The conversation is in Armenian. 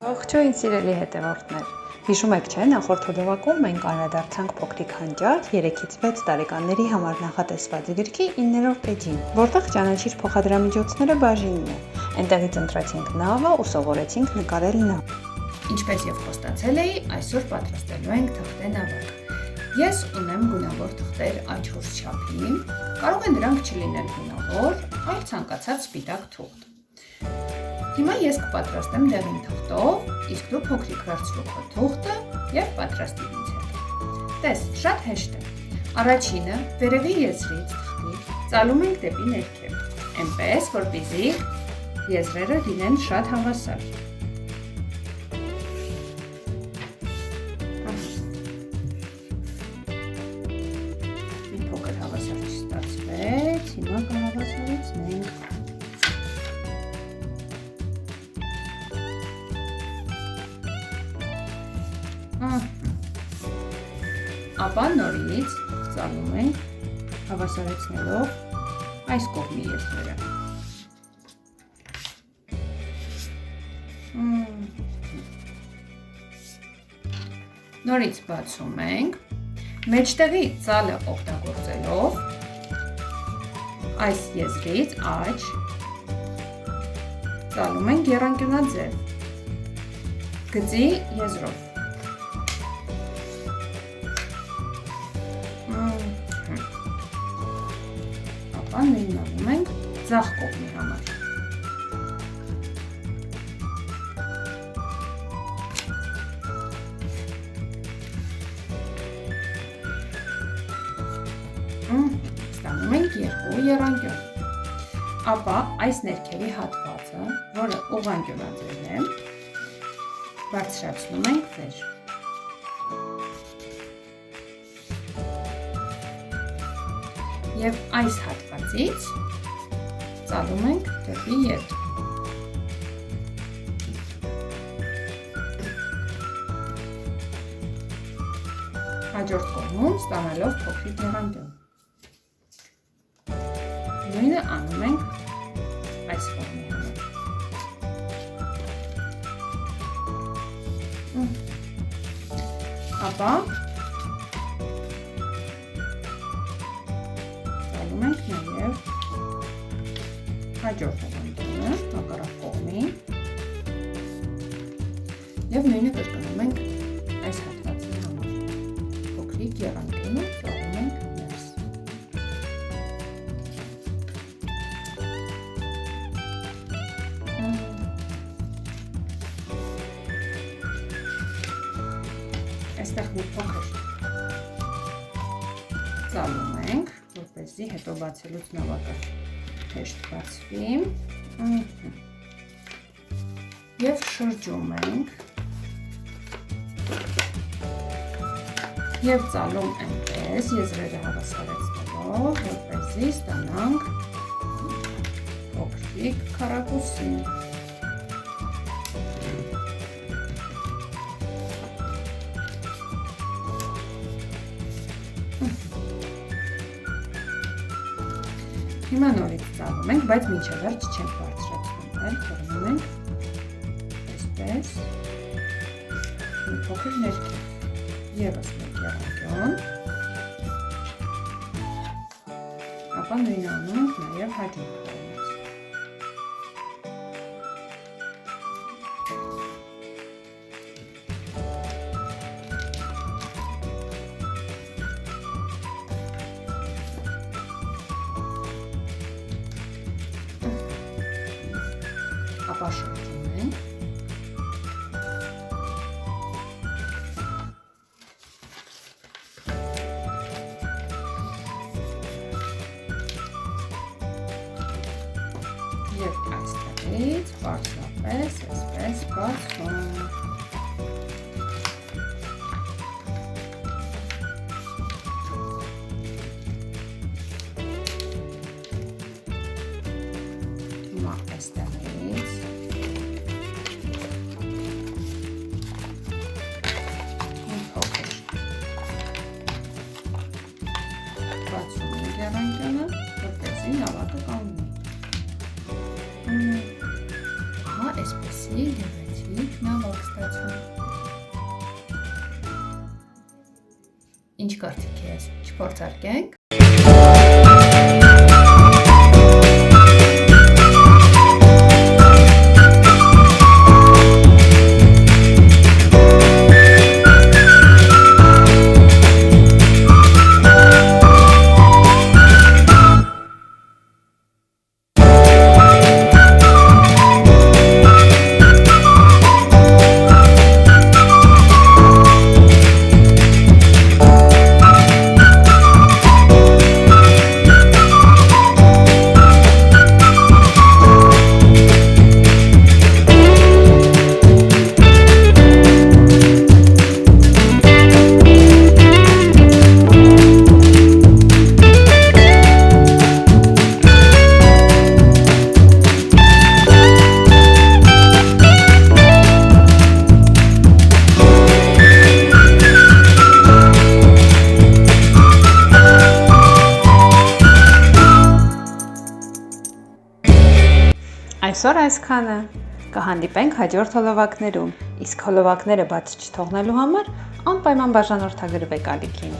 Ողջույն սիրելի հետևորդներ, հիշում եք չէ, նախորդ հոդովակում մենք անդրադարձանք փոքրիկ հանճար 3-ից 6 տարեկանների համար նախատեսված գրքի 9-րդ էջին, որտեղ ճանաչիր փոխադրամիջոցները բաժինն է, այնտեղից ընտրեցինք նավը ու սովորեցինք նկարել նավ։ Ինչպես եւ խոստացել էի, այսօր պատրաստելու ենք թղթե նավակ։ Ես ունեմ գունավոր թղթեր աչորս չափի, կարող է դրանք չլինել գունավոր, այլ ցանկացած սպիտակ թուղթ։ Հիմա ես կպատրաստեմ դեղին թղթով, իսկ դու փոքրիկ վերցրու քո թուղթը եւ պատրաստիր ինձ հետ։ Տես, շատ հեշտ է։ Առաջինը վերևի եզրից թղթի ծալում ենք դեպի ներքև, այնպես որպեսզի եզրերը լինեն շատ հավասար։ Մի փոքր հավասար չստացվեց, հիմա կհավասարեցնենք։ Ապա նորից ծալում ենք հավասարեցնելով այս կողմի եզրերը։ Նորից բացում ենք, մեջտեղի ծալը օգտագործելով այս եզրից աջ ծալում ենք եռանկյունաձև գծի եզրով։ Ապա նույնն անում ենք ձախ կողմի համար։ Ստանում ենք երկու եռանկյուն։ Ապա այս ներքևի հատվածը, որը ուղղանկյունաձև է, բարձրացնում ենք վեր։ Եվ այս հատվածից ծալում ենք դեպի ետ։ Հաջորդ կողմում ստանալով փոքրիկ եռանկյուն։ Նույնը անում ենք այս կողմի համար։ Ապա ենք նաև հաջորդ եռանկյունը հակառակ կողմի եւ նույնը կրկնում ենք այս հատվածի համար։ Փոքրիկ եռանկյունը ծալում ենք ներս։ Այստեղ մի փոքր ծալում ենք, որպեսզի հետո բացելուց նավակը հեշտ բացվի և շրջում ենք և ծալում այնպես եզրերը հավասարեցնելով, որպեսզի ստանանք փոքրիկ քառակուսի։ Հիմա նորից ծալում ենք, բայց մինչև վերջ չենք բարձրացնում, այլ թողնում ենք այսպես մի փոքր ներքև ևս մեկ եռանկյուն, ապա նույնը անում ենք նաև հաջորդ կողմից։ Ապա շրջում ենք և այստեղից պարզապես այսպես բացում։ Հիմա այստեղից բացում ենք եռանկյունը, որպեսզի նավակը կանգնի։ Ահա այսպեսի գեղեցիկ նավակ։ Ինչ կարծիք ես, չփորձարկենք։ Այսօր այսքանը, կհանդիպենք հաջորդ հոլովակներում, իսկ հոլովակները բաց չթողնելու համար անպայման բաժանորդագրվեք ալիքին։